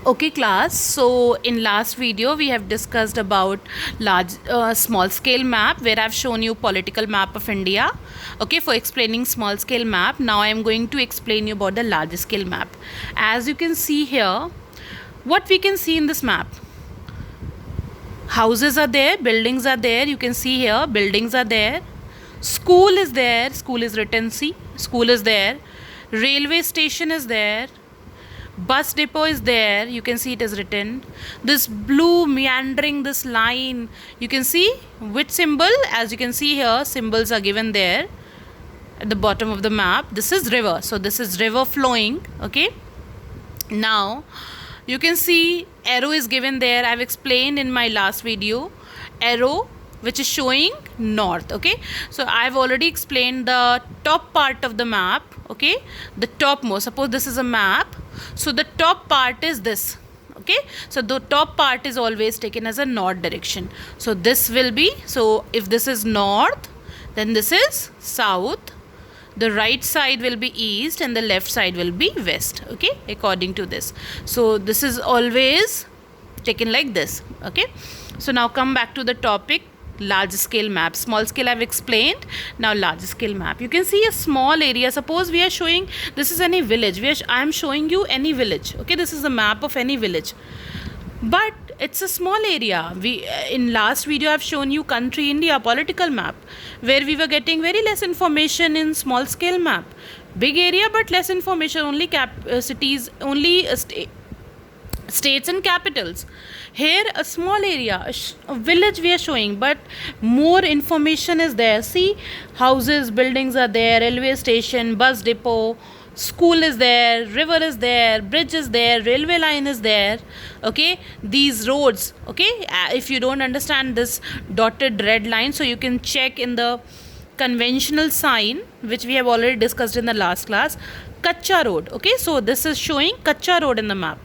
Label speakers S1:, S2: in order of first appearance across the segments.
S1: Okay class, so in last video we have discussed about small scale map where I've shown you political map of India. Okay, for explaining small scale map, now I am going to explain you about the large scale map. As you can see here, what we can see in this map, houses are there, buildings are there. You can see here buildings are there, school is there, school is written, see, school is there, railway station is there, bus depot is there, you can see it is written. This blue meandering, this line, you can see which symbol. As you can see here, symbols are given there at the bottom of the map. This is river, so this is river flowing. Okay, now you can see arrow is given there. I've explained in my last video, arrow which is showing north. Okay, so I've already explained the top part of the map. Okay, the topmost, suppose this is a map, so the top part is this. Okay, so the top part is always taken as a north direction, so this will be, so if this is north, then this is south, the right side will be east and the left side will be west. Okay, according to this, so this is always taken like this. Okay, so now come back to the topic, large scale map. Small scale I've explained, now large scale map. You can see a small area. Suppose we are showing, this is any village, I am showing you any village. Okay, this is the map of any village, but it's a small area. We in last video I've shown you country India political map, where we were getting very less information in small scale map. Big area but less information, only cities, only states and capitals. Here a small area, a village we are showing, but more information is there. See, houses, buildings are there, railway station, bus depot, school is there, river is there, bridge is there, railway line is there. Okay, these roads. Okay, if you don't understand this dotted red line, so you can check in the conventional sign which we have already discussed in the last class, Kacha road. Okay, so this is showing Kacha road in the map.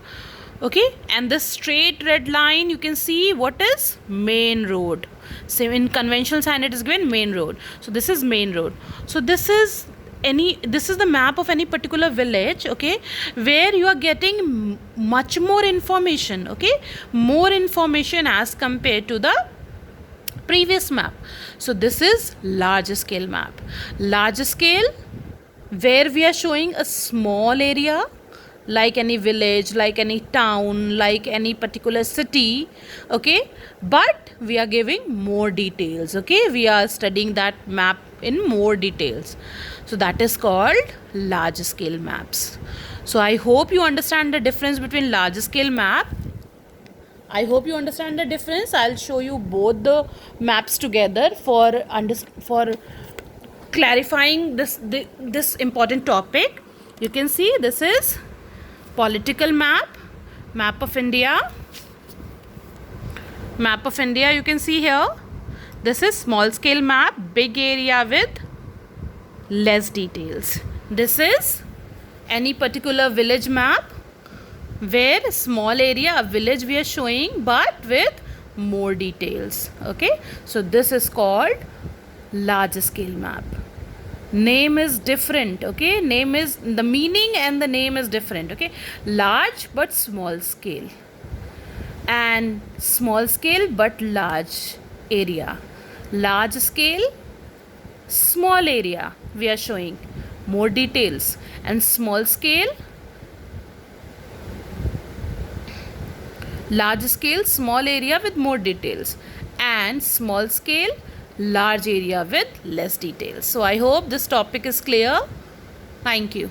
S1: Okay, and this straight red line, you can see what is main road. So in conventional sign it is given main road, so this is main road. So this is the map of any particular village. Okay, where you are getting much more information. Okay, more information as compared to the previous map. So this is large scale map. Large scale, where we are showing a small area, like any village, like any town, like any particular city. Okay, but we are giving more details. Okay, we are studying that map in more details, so that is called large scale maps. So I hope you understand the difference between large scale map. I hope you understand the difference. I'll show you both the maps together for clarifying this important topic. You can see this is political map, map of India. Map of India, you can see here. This is small scale map, big area with less details. This is any particular village map, where small area, a village we are showing, but with more details. Okay, so this is called large scale map. Name is different. Okay, name is, the meaning and the name is different. Okay, large but small scale, and small scale but large area. Large scale, small area we are showing, more details, and small scale, large scale, small area with more details, and small scale, large area with less details. So I hope this topic is clear. Thank you.